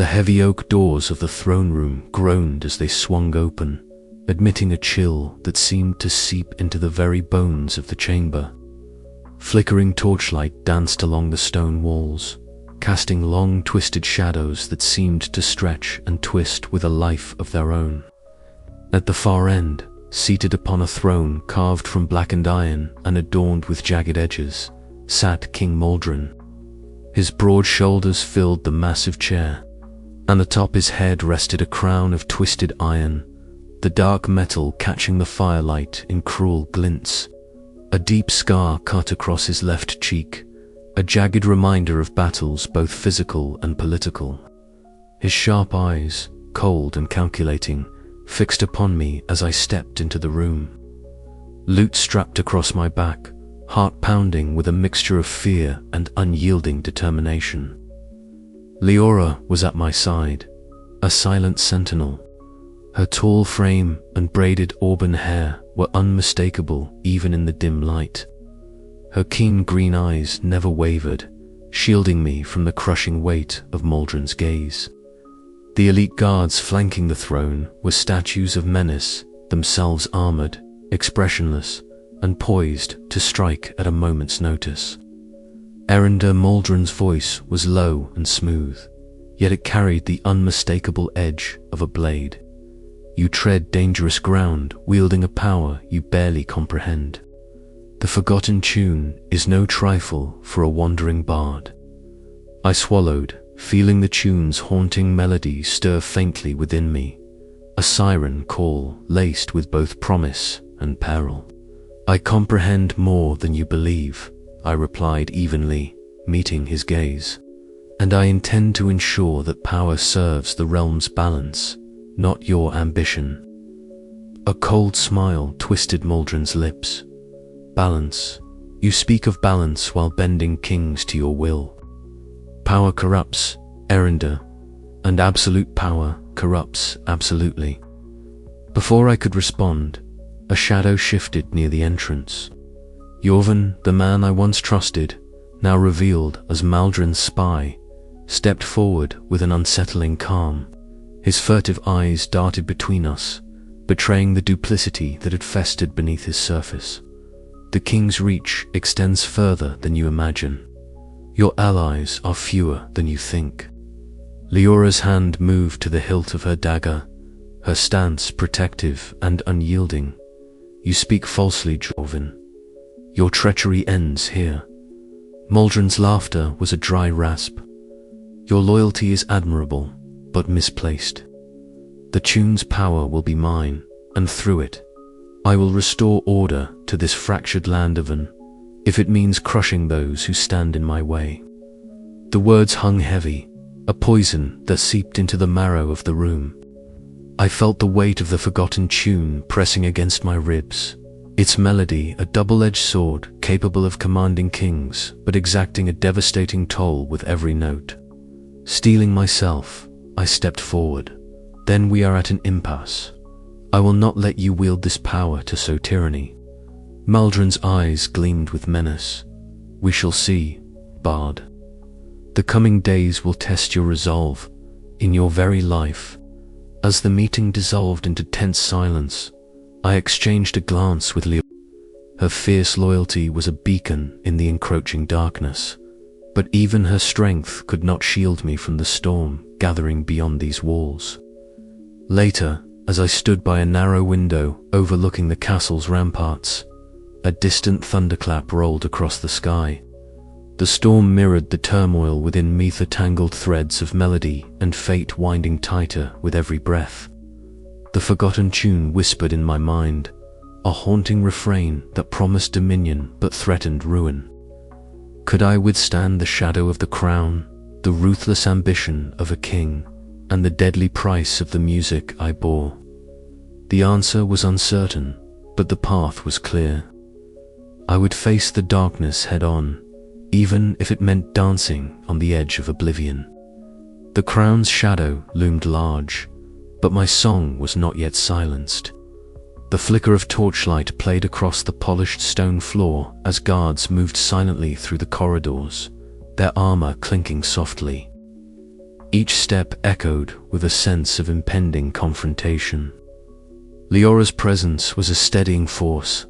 The heavy oak doors of the throne room groaned as they swung open, admitting a chill that seemed to seep into the very bones of the chamber. Flickering torchlight danced along the stone walls, casting long twisted shadows that seemed to stretch and twist with a life of their own. At the far end, seated upon a throne carved from blackened iron and adorned with jagged edges, sat King Maldron. His broad shoulders filled the massive chair, and atop his head rested a crown of twisted iron, the dark metal catching the firelight in cruel glints. A deep scar cut across his left cheek, a jagged reminder of battles both physical and political. His sharp eyes, cold and calculating, fixed upon me as I stepped into the room. Lute strapped across my back, heart pounding with a mixture of fear and unyielding determination. Leora was at my side, a silent sentinel. Her tall frame and braided auburn hair were unmistakable even in the dim light. Her keen green eyes never wavered, shielding me from the crushing weight of Maldron's gaze. The elite guards flanking the throne were statues of menace, themselves armored, expressionless, and poised to strike at a moment's notice. Eryndor Maldron's voice was low and smooth, yet it carried the unmistakable edge of a blade. You tread dangerous ground, wielding a power you barely comprehend. The forgotten tune is no trifle for a wandering bard. I swallowed, feeling the tune's haunting melody stir faintly within me, a siren call laced with both promise and peril. I comprehend more than you believe, I replied evenly, meeting his gaze. And I intend to ensure that power serves the realm's balance, not your ambition. A cold smile twisted Maldron's lips. Balance. You speak of balance while bending kings to your will. Power corrupts, Eryndor, and absolute power corrupts absolutely. Before I could respond, a shadow shifted near the entrance. Yorvan, the man I once trusted, now revealed as Maldron's spy, stepped forward with an unsettling calm. His furtive eyes darted between us, betraying the duplicity that had festered beneath his surface. The king's reach extends further than you imagine. Your allies are fewer than you think. Leora's hand moved to the hilt of her dagger, her stance protective and unyielding. You speak falsely, Jorvin. Your treachery ends here. Maldron's laughter was a dry rasp. Your loyalty is admirable, but misplaced. The tune's power will be mine, and through it, I will restore order to this fractured land of an, if it means crushing those who stand in my way. The words hung heavy, a poison that seeped into the marrow of the room. I felt the weight of the forgotten tune pressing against my ribs, its melody a double-edged sword capable of commanding kings but exacting a devastating toll with every note. Steeling myself, I stepped forward. Then we are at an impasse. I will not let you wield this power to sow tyranny. Maldron's eyes gleamed with menace. We shall see, Bard. The coming days will test your resolve, in your very life. As the meeting dissolved into tense silence, I exchanged a glance with Leora. Her fierce loyalty was a beacon in the encroaching darkness, but even her strength could not shield me from the storm gathering beyond these walls. Later, as I stood by a narrow window overlooking the castle's ramparts, a distant thunderclap rolled across the sky. The storm mirrored the turmoil within me, the tangled threads of melody and fate winding tighter with every breath. The forgotten tune whispered in my mind, a haunting refrain that promised dominion but threatened ruin. Could I withstand the shadow of the crown, the ruthless ambition of a king, and the deadly price of the music I bore? The answer was uncertain, but the path was clear. I would face the darkness head-on, even if it meant dancing on the edge of oblivion. The crown's shadow loomed large, but my song was not yet silenced. The flicker of torchlight played across the polished stone floor as guards moved silently through the corridors, their armor clinking softly. Each step echoed with a sense of impending confrontation. Leora's presence was a steadying force,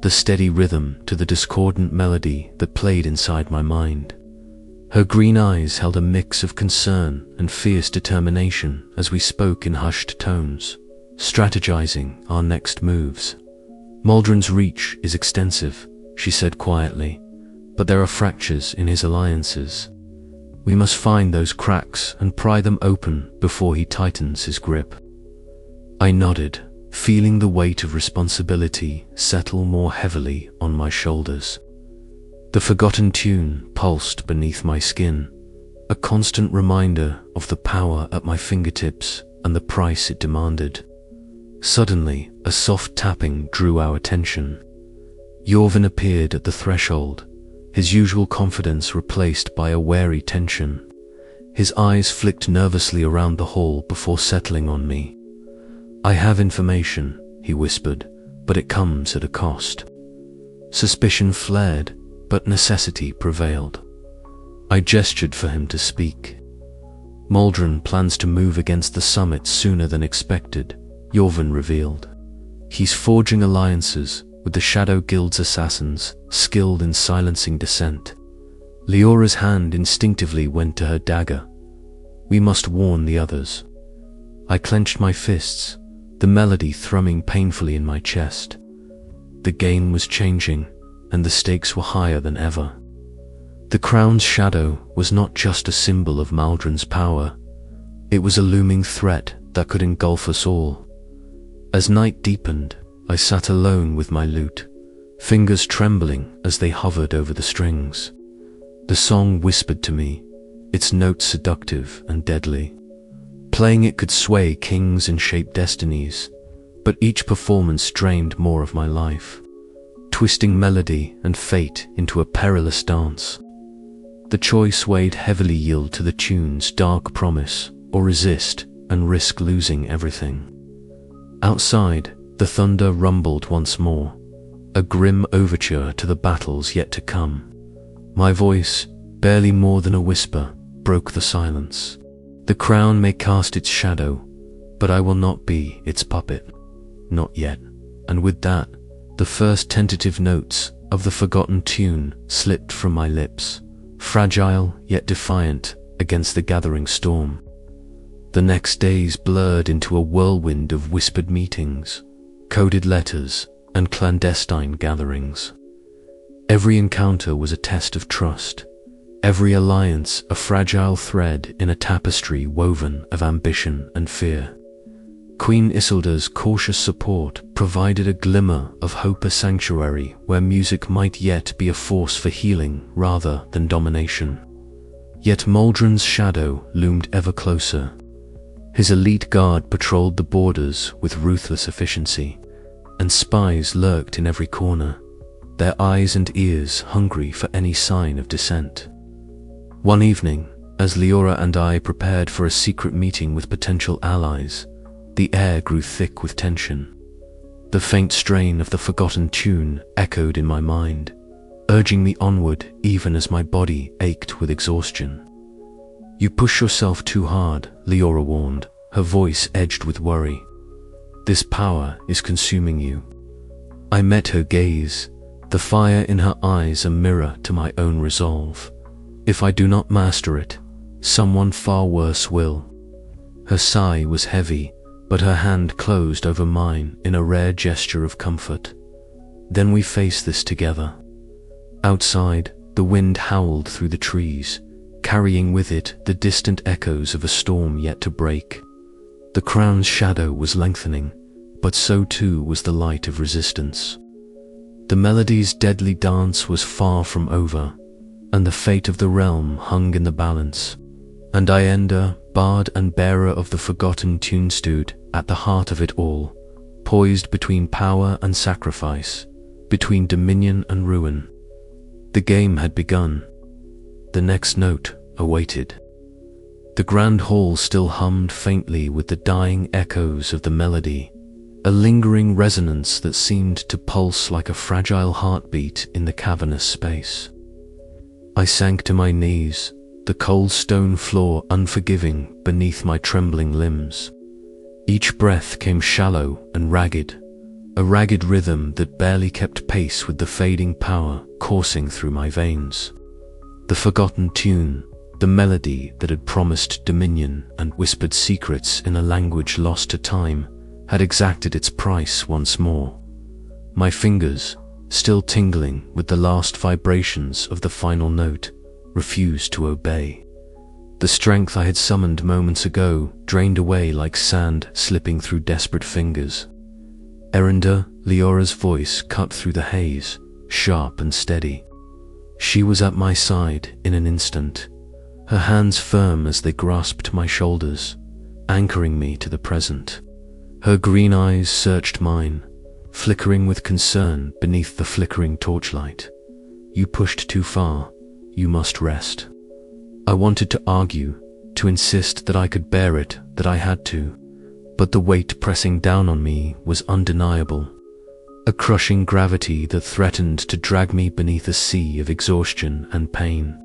the steady rhythm to the discordant melody that played inside my mind. Her green eyes held a mix of concern and fierce determination as we spoke in hushed tones, strategizing our next moves. "Maldron's reach is extensive," she said quietly, "but there are fractures in his alliances. We must find those cracks and pry them open before he tightens his grip." I nodded, feeling the weight of responsibility settle more heavily on my shoulders. The forgotten tune pulsed beneath my skin, a constant reminder of the power at my fingertips and the price it demanded. Suddenly, a soft tapping drew our attention. Yorvin appeared at the threshold, his usual confidence replaced by a wary tension. His eyes flicked nervously around the hall before settling on me. "I have information," he whispered, "but it comes at a cost." Suspicion flared, but necessity prevailed. I gestured for him to speak. "Maldron plans to move against the summit sooner than expected," Yorvin revealed. "He's forging alliances with the Shadow Guild's assassins, skilled in silencing dissent." Leora's hand instinctively went to her dagger. "We must warn the others." I clenched my fists, the melody thrumming painfully in my chest. The game was changing, and the stakes were higher than ever. The crown's shadow was not just a symbol of Maldron's power, it was a looming threat that could engulf us all. As night deepened, I sat alone with my lute, fingers trembling as they hovered over the strings. The song whispered to me, its notes seductive and deadly. Playing it could sway kings and shape destinies, but each performance drained more of my life, twisting melody and fate into a perilous dance. The choice weighed heavily: yield to the tune's dark promise, or resist and risk losing everything. Outside, the thunder rumbled once more, a grim overture to the battles yet to come. My voice, barely more than a whisper, broke the silence. "The crown may cast its shadow, but I will not be its puppet. Not yet." And with that, the first tentative notes of the forgotten tune slipped from my lips, fragile yet defiant against the gathering storm. The next days blurred into a whirlwind of whispered meetings, coded letters, and clandestine gatherings. Every encounter was a test of trust, every alliance a fragile thread in a tapestry woven of ambition and fear. Queen Isildur's cautious support provided a glimmer of hope, a sanctuary where music might yet be a force for healing rather than domination. Yet Maldron's shadow loomed ever closer. His elite guard patrolled the borders with ruthless efficiency, and spies lurked in every corner, their eyes and ears hungry for any sign of dissent. One evening, as Leora and I prepared for a secret meeting with potential allies, the air grew thick with tension. The faint strain of the forgotten tune echoed in my mind, urging me onward even as my body ached with exhaustion. "You push yourself too hard," Leora warned, her voice edged with worry. "This power is consuming you." I met her gaze, the fire in her eyes a mirror to my own resolve. If I do not master it, someone far worse will. Her sigh was heavy, but her hand closed over mine in a rare gesture of comfort. "Then we face this together." Outside, the wind howled through the trees, carrying with it the distant echoes of a storm yet to break. The crown's shadow was lengthening, but so too was the light of resistance. The melody's deadly dance was far from over, and the fate of the realm hung in the balance. And Eryndor, bard and bearer of the forgotten tune, stood at the heart of it all, poised between power and sacrifice, between dominion and ruin. The game had begun. The next note awaited. The grand hall still hummed faintly with the dying echoes of the melody, a lingering resonance that seemed to pulse like a fragile heartbeat in the cavernous space. I sank to my knees, the cold stone floor unforgiving beneath my trembling limbs. Each breath came shallow and ragged, a ragged rhythm that barely kept pace with the fading power coursing through my veins. The forgotten tune, the melody that had promised dominion and whispered secrets in a language lost to time, had exacted its price once more. My fingers, still tingling with the last vibrations of the final note, refused to obey. The strength I had summoned moments ago drained away like sand slipping through desperate fingers. Eryndor, Leora's voice cut through the haze, sharp and steady. She was at my side in an instant, her hands firm as they grasped my shoulders, anchoring me to the present. Her green eyes searched mine, flickering with concern beneath the flickering torchlight. "You pushed too far. You must rest." I wanted to argue, to insist that I could bear it, that I had to, but the weight pressing down on me was undeniable, a crushing gravity that threatened to drag me beneath a sea of exhaustion and pain.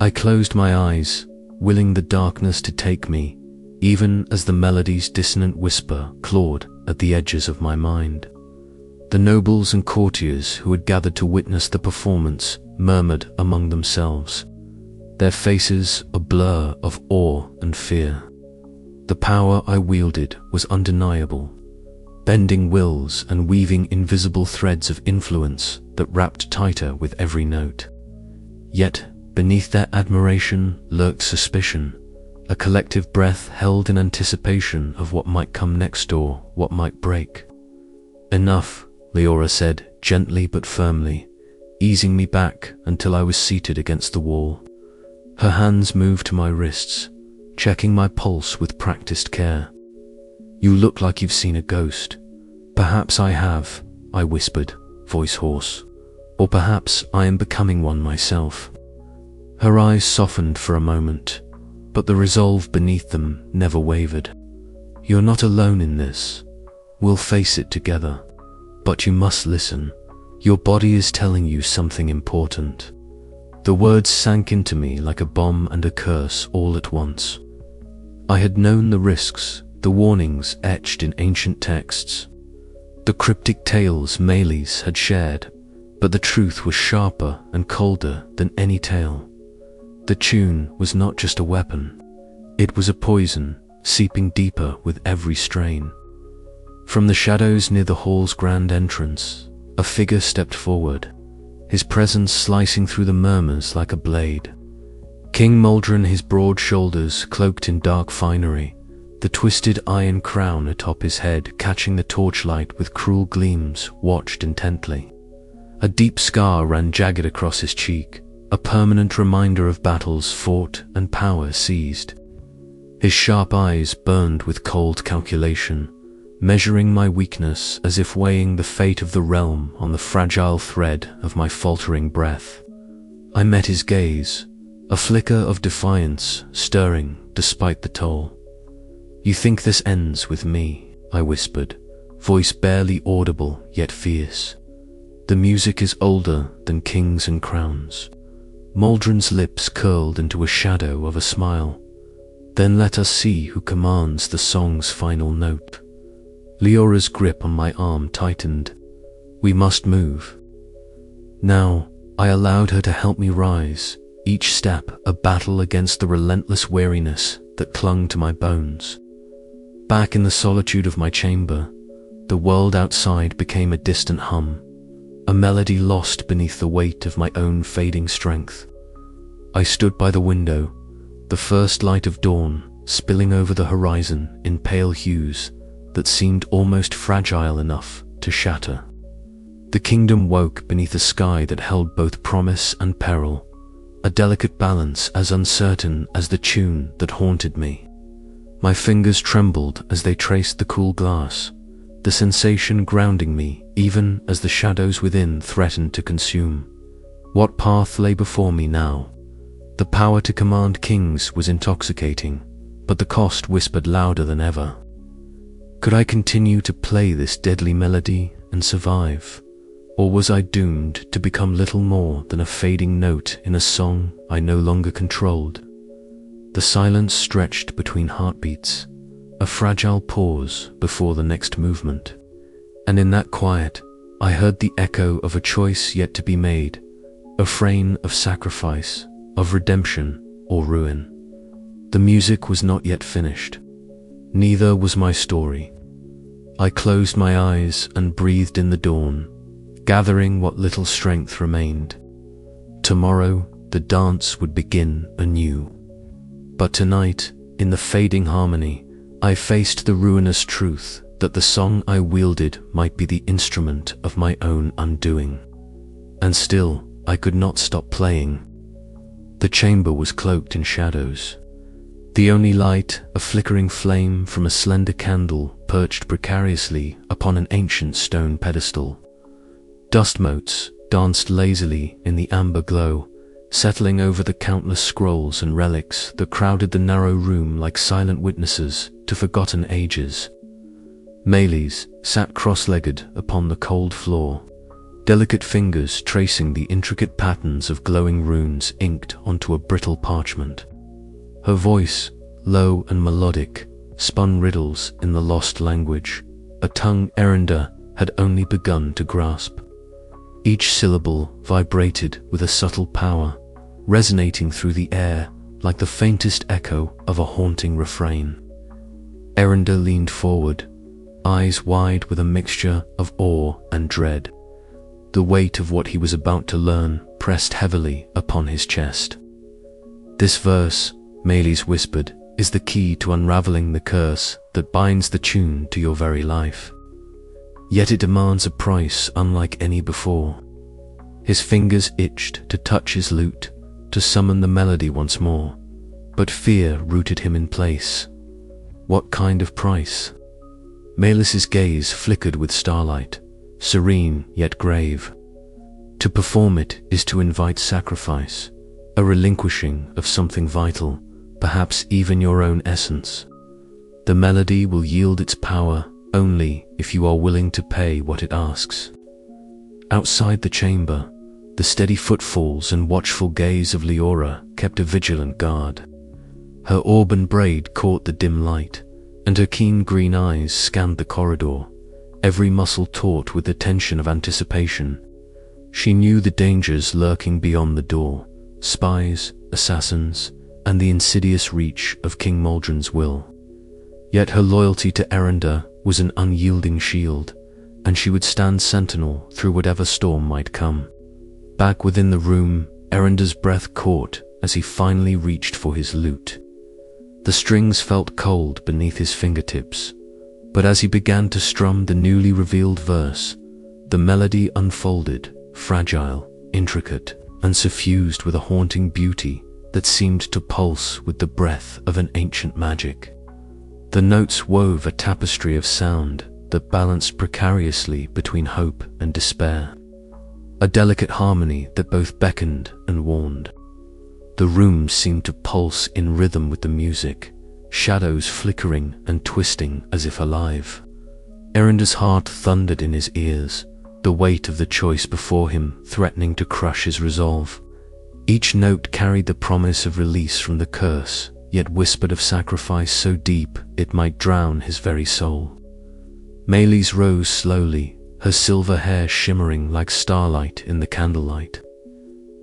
I closed my eyes, willing the darkness to take me, even as the melody's dissonant whisper clawed at the edges of my mind. The nobles and courtiers who had gathered to witness the performance murmured among themselves, their faces a blur of awe and fear. The power I wielded was undeniable, bending wills and weaving invisible threads of influence that wrapped tighter with every note. Yet, beneath their admiration lurked suspicion, a collective breath held in anticipation of what might come next or what might break. "Enough," Leora said, gently but firmly, easing me back until I was seated against the wall. Her hands moved to my wrists, checking my pulse with practiced care. "You look like you've seen a ghost." "Perhaps I have," I whispered, voice hoarse. "Or perhaps I am becoming one myself." Her eyes softened for a moment, but the resolve beneath them never wavered. "You're not alone in this. We'll face it together. But you must listen. Your body is telling you something important." The words sank into me like a bomb and a curse all at once. I had known the risks, the warnings etched in ancient texts, the cryptic tales Meles had shared, but the truth was sharper and colder than any tale. The tune was not just a weapon. It was a poison, seeping deeper with every strain. From the shadows near the hall's grand entrance, a figure stepped forward, his presence slicing through the murmurs like a blade. King Muldren, his broad shoulders cloaked in dark finery, the twisted iron crown atop his head catching the torchlight with cruel gleams, watched intently. A deep scar ran jagged across his cheek, a permanent reminder of battles fought and power seized. His sharp eyes burned with cold calculation, measuring my weakness as if weighing the fate of the realm on the fragile thread of my faltering breath. I met his gaze, a flicker of defiance stirring despite the toll. "You think this ends with me?" I whispered, voice barely audible yet fierce. "The music is older than kings and crowns." Muldren's lips curled into a shadow of a smile. "Then let us see who commands the song's final note." Leora's grip on my arm tightened. "We must move." Now, I allowed her to help me rise, each step a battle against the relentless weariness that clung to my bones. Back in the solitude of my chamber, the world outside became a distant hum, a melody lost beneath the weight of my own fading strength. I stood by the window, the first light of dawn spilling over the horizon in pale hues that seemed almost fragile enough to shatter. The kingdom woke beneath a sky that held both promise and peril, a delicate balance as uncertain as the tune that haunted me. My fingers trembled as they traced the cool glass, the sensation grounding me even as the shadows within threatened to consume. What path lay before me now? The power to command kings was intoxicating, but the cost whispered louder than ever. Could I continue to play this deadly melody and survive? Or was I doomed to become little more than a fading note in a song I no longer controlled? The silence stretched between heartbeats, a fragile pause before the next movement. And in that quiet, I heard the echo of a choice yet to be made, a refrain of sacrifice, of redemption or ruin. The music was not yet finished. Neither was my story. I closed my eyes and breathed in the dawn, gathering what little strength remained. Tomorrow, the dance would begin anew. But tonight, in the fading harmony, I faced the ruinous truth that the song I wielded might be the instrument of my own undoing. And still, I could not stop playing. The chamber was cloaked in shadows. The only light, a flickering flame from a slender candle perched precariously upon an ancient stone pedestal. Dust motes danced lazily in the amber glow, settling over the countless scrolls and relics that crowded the narrow room like silent witnesses to forgotten ages. Meles sat cross-legged upon the cold floor, delicate fingers tracing the intricate patterns of glowing runes inked onto a brittle parchment. Her voice, low and melodic, spun riddles in the lost language, a tongue Eryndor had only begun to grasp. Each syllable vibrated with a subtle power, resonating through the air like the faintest echo of a haunting refrain. Eryndor leaned forward, eyes wide with a mixture of awe and dread. The weight of what he was about to learn pressed heavily upon his chest. "This verse," Meles whispered, "is the key to unraveling the curse that binds the tune to your very life. Yet it demands a price unlike any before." His fingers itched to touch his lute, to summon the melody once more, but fear rooted him in place. What kind of price? Melis's gaze flickered with starlight, serene yet grave. To perform it is to invite sacrifice, a relinquishing of something vital, perhaps even your own essence. The melody will yield its power only if you are willing to pay what it asks. Outside the chamber, the steady footfalls and watchful gaze of Leora kept a vigilant guard. Her auburn braid caught the dim light, and her keen green eyes scanned the corridor, every muscle taut with the tension of anticipation. She knew the dangers lurking beyond the door, spies, assassins, and the insidious reach of King Maldron's will. Yet her loyalty to Eryndor was an unyielding shield, and she would stand sentinel through whatever storm might come. Back within the room, Eryndor's breath caught as he finally reached for his lute. The strings felt cold beneath his fingertips, but as he began to strum the newly revealed verse, the melody unfolded, fragile, intricate, and suffused with a haunting beauty that seemed to pulse with the breath of an ancient magic. The notes wove a tapestry of sound that balanced precariously between hope and despair, a delicate harmony that both beckoned and warned. The room seemed to pulse in rhythm with the music, shadows flickering and twisting as if alive. Eryndor's heart thundered in his ears, the weight of the choice before him threatening to crush his resolve. Each note carried the promise of release from the curse, yet whispered of sacrifice so deep it might drown his very soul. Meles rose slowly, her silver hair shimmering like starlight in the candlelight.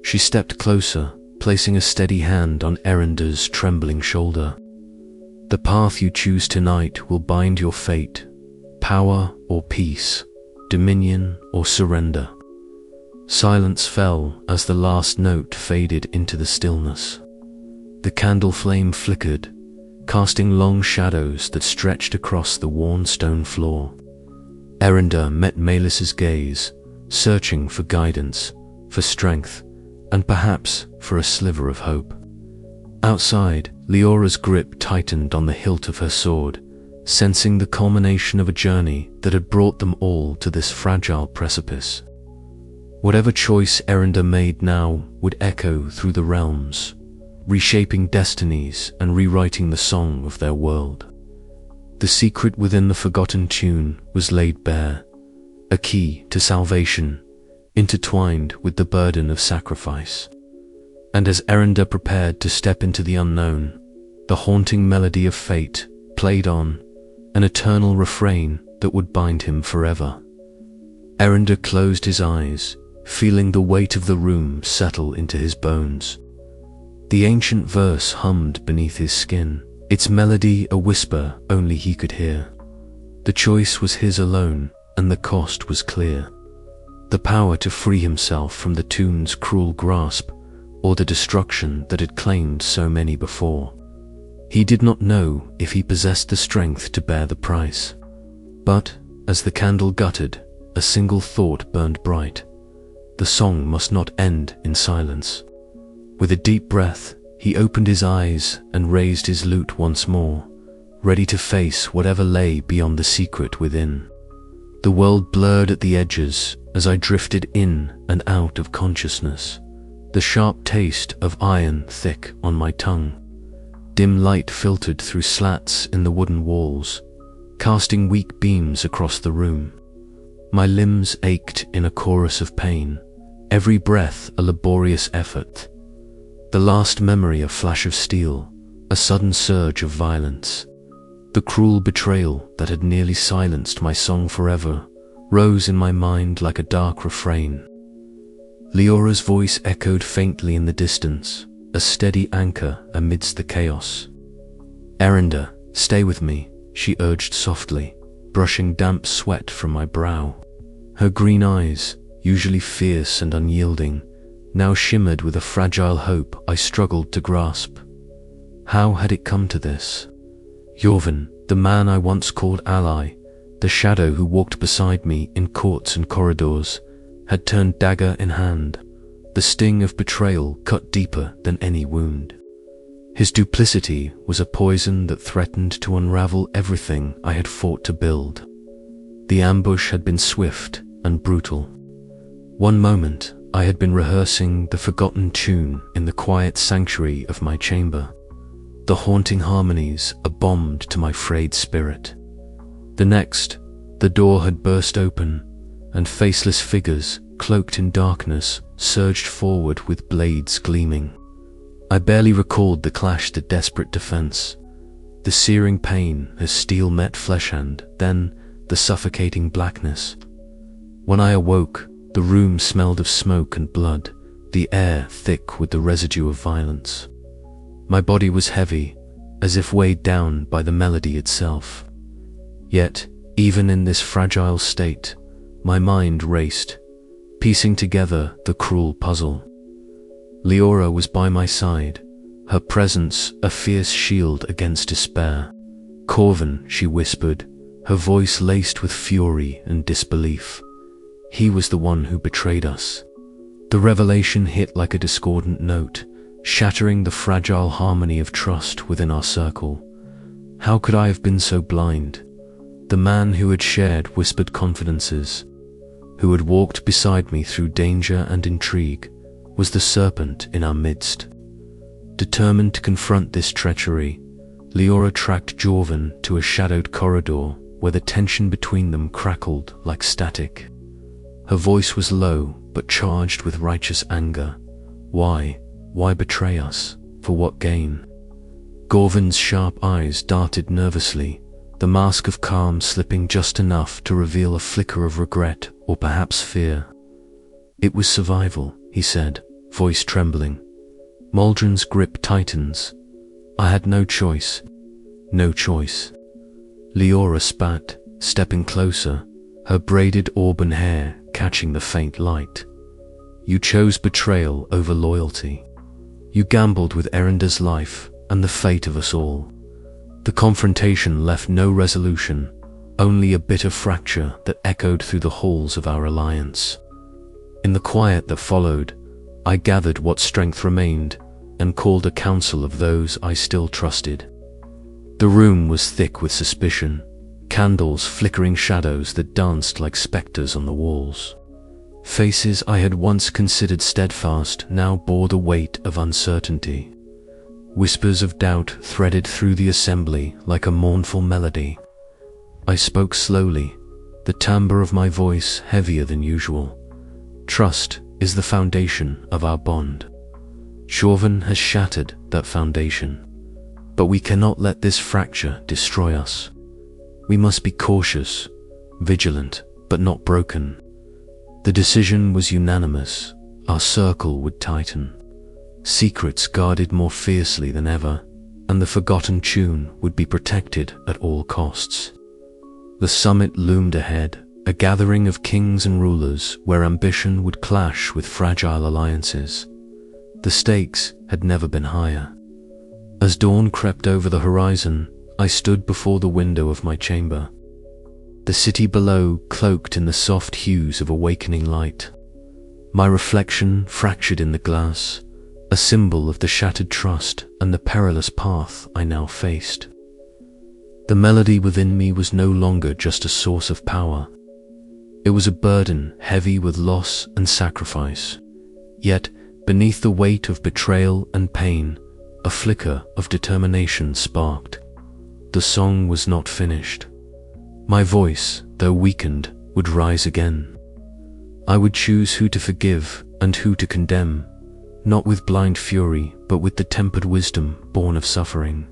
She stepped closer, placing a steady hand on Eryndor's trembling shoulder. "The path you choose tonight will bind your fate, power or peace, dominion or surrender." Silence fell as the last note faded into the stillness. The candle flame flickered, casting long shadows that stretched across the worn stone floor. Eryndor met Melis's gaze, searching for guidance, for strength, and perhaps for a sliver of hope. Outside, Leora's grip tightened on the hilt of her sword, sensing the culmination of a journey that had brought them all to this fragile precipice. Whatever choice Eryndor made now would echo through the realms, reshaping destinies and rewriting the song of their world. The secret within the forgotten tune was laid bare, a key to salvation, intertwined with the burden of sacrifice. And as Eryndor prepared to step into the unknown, the haunting melody of fate played on, an eternal refrain that would bind him forever. Eryndor closed his eyes, feeling the weight of the room settle into his bones. The ancient verse hummed beneath his skin, its melody a whisper only he could hear. The choice was his alone, and the cost was clear. The power to free himself from the tune's cruel grasp, or the destruction that had claimed so many before. He did not know if he possessed the strength to bear the price. But, as the candle guttered, a single thought burned bright. The song must not end in silence. With a deep breath, he opened his eyes and raised his lute once more, ready to face whatever lay beyond the secret within. The world blurred at the edges as I drifted in and out of consciousness, the sharp taste of iron thick on my tongue. Dim light filtered through slats in the wooden walls, casting weak beams across the room. My limbs ached in a chorus of pain, every breath a laborious effort. The last memory a flash of steel, a sudden surge of violence. The cruel betrayal that had nearly silenced my song forever rose in my mind like a dark refrain. Leora's voice echoed faintly in the distance, a steady anchor amidst the chaos. "Eryndor, stay with me," she urged softly, brushing damp sweat from my brow. Her green eyes, usually fierce and unyielding, now shimmered with a fragile hope I struggled to grasp. How had it come to this? Jorvin, the man I once called ally, the shadow who walked beside me in courts and corridors, had turned dagger in hand. The sting of betrayal cut deeper than any wound. His duplicity was a poison that threatened to unravel everything I had fought to build. The ambush had been swift and brutal. One moment, I had been rehearsing the forgotten tune in the quiet sanctuary of my chamber, the haunting harmonies a balm to my frayed spirit. The next, the door had burst open, and faceless figures, cloaked in darkness, surged forward with blades gleaming. I barely recalled the clash, the desperate defense, the searing pain as steel met flesh, and then the suffocating blackness. When I awoke, the room smelled of smoke and blood, the air thick with the residue of violence. My body was heavy, as if weighed down by the melody itself. Yet, even in this fragile state, my mind raced, piecing together the cruel puzzle. Leora was by my side, her presence a fierce shield against despair. "Corvin," she whispered, her voice laced with fury and disbelief. "He was the one who betrayed us." The revelation hit like a discordant note, shattering the fragile harmony of trust within our circle. How could I have been so blind? The man who had shared whispered confidences, who had walked beside me through danger and intrigue, was the serpent in our midst. Determined to confront this treachery, Leora tracked Jorvin to a shadowed corridor where the tension between them crackled like static. Her voice was low, but charged with righteous anger. Why betray us? For what gain? Gorvin's sharp eyes darted nervously, the mask of calm slipping just enough to reveal a flicker of regret or perhaps fear. "It was survival," he said, voice trembling. Maldron's grip tightens. I had no choice. No choice. Leora spat, stepping closer, her braided auburn hair catching the faint light. "You chose betrayal over loyalty. You gambled with Eryndor's life and the fate of us all." The confrontation left no resolution, only a bitter fracture that echoed through the halls of our alliance. In the quiet that followed, I gathered what strength remained and called a council of those I still trusted. The room was thick with suspicion, candles flickering shadows that danced like specters on the walls. Faces I had once considered steadfast now bore the weight of uncertainty. Whispers of doubt threaded through the assembly like a mournful melody. I spoke slowly, the timbre of my voice heavier than usual. Trust is the foundation of our bond. Chauven has shattered that foundation, but we cannot let this fracture destroy us. We must be cautious, vigilant, but not broken. The decision was unanimous. Our circle would tighten. Secrets guarded more fiercely than ever, and the forgotten tune would be protected at all costs. The summit loomed ahead, a gathering of kings and rulers where ambition would clash with fragile alliances. The stakes had never been higher. As dawn crept over the horizon, I stood before the window of my chamber. The city below cloaked in the soft hues of awakening light. My reflection fractured in the glass, a symbol of the shattered trust and the perilous path I now faced. The melody within me was no longer just a source of power. It was a burden heavy with loss and sacrifice. Yet, beneath the weight of betrayal and pain, a flicker of determination sparked. The song was not finished. My voice, though weakened, would rise again. I would choose who to forgive and who to condemn, not with blind fury, but with the tempered wisdom born of suffering.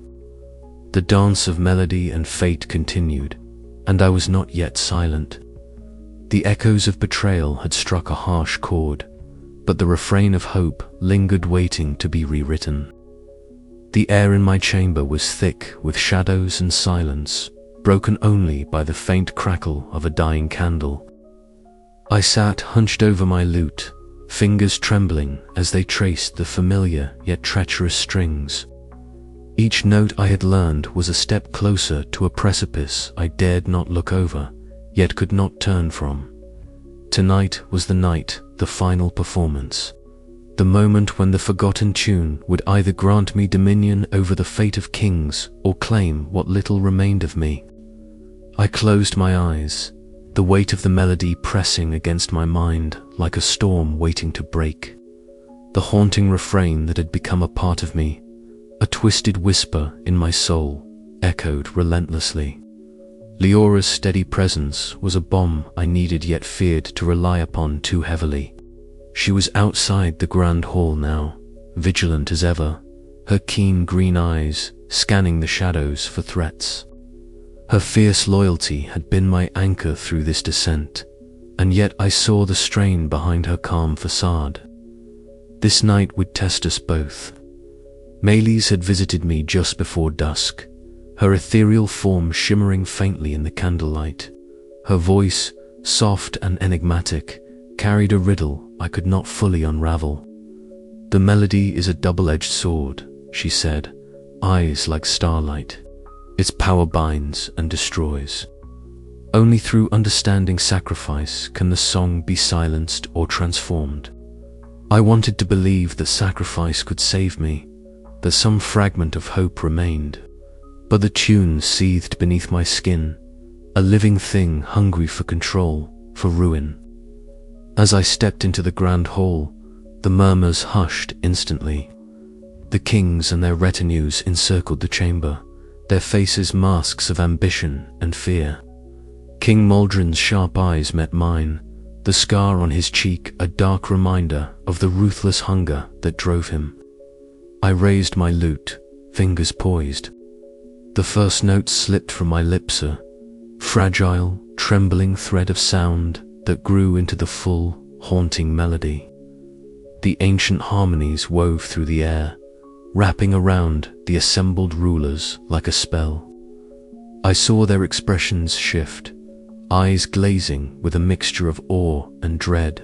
The dance of melody and fate continued, and I was not yet silent. The echoes of betrayal had struck a harsh chord, but the refrain of hope lingered waiting to be rewritten. The air in my chamber was thick with shadows and silence, broken only by the faint crackle of a dying candle. I sat hunched over my lute, fingers trembling as they traced the familiar yet treacherous strings. Each note I had learned was a step closer to a precipice I dared not look over, yet could not turn from. Tonight was the night, the final performance. The moment when the forgotten tune would either grant me dominion over the fate of kings or claim what little remained of me. I closed my eyes, the weight of the melody pressing against my mind like a storm waiting to break. The haunting refrain that had become a part of me, a twisted whisper in my soul, echoed relentlessly. Leora's steady presence was a bomb I needed yet feared to rely upon too heavily. She was outside the grand hall now, vigilant as ever, her keen green eyes scanning the shadows for threats. Her fierce loyalty had been my anchor through this descent, and yet I saw the strain behind her calm facade. This night would test us both. Melis had visited me just before dusk, her ethereal form shimmering faintly in the candlelight. Her voice, soft and enigmatic, carried a riddle I could not fully unravel. "The melody is a double-edged sword," she said, eyes like starlight. "Its power binds and destroys. Only through understanding sacrifice can the song be silenced or transformed." I wanted to believe that sacrifice could save me, that some fragment of hope remained. But the tune seethed beneath my skin, a living thing hungry for control, for ruin. As I stepped into the grand hall, the murmurs hushed instantly. The kings and their retinues encircled the chamber, their faces masks of ambition and fear. King Maldrin's sharp eyes met mine, the scar on his cheek a dark reminder of the ruthless hunger that drove him. I raised my lute, fingers poised. The first note slipped from my lips, a fragile, trembling thread of sound that grew into the full, haunting melody. The ancient harmonies wove through the air, wrapping around the assembled rulers like a spell. I saw their expressions shift, eyes glazing with a mixture of awe and dread.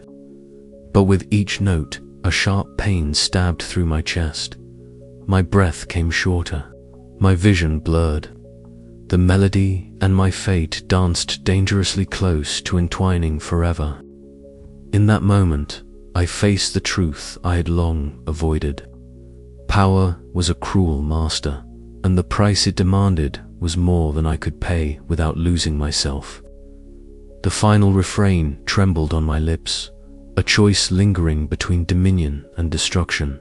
But with each note, a sharp pain stabbed through my chest. My breath came shorter, my vision blurred. The melody and my fate danced dangerously close to entwining forever. In that moment, I faced the truth I had long avoided. Power was a cruel master, and the price it demanded was more than I could pay without losing myself. The final refrain trembled on my lips, a choice lingering between dominion and destruction.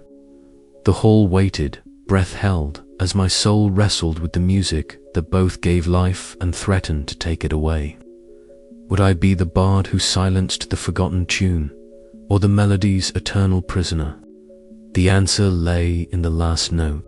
The hall waited, breath held, as my soul wrestled with the music that both gave life and threatened to take it away. Would I be the bard who silenced the forgotten tune, or the melody's eternal prisoner? The answer lay in the last note.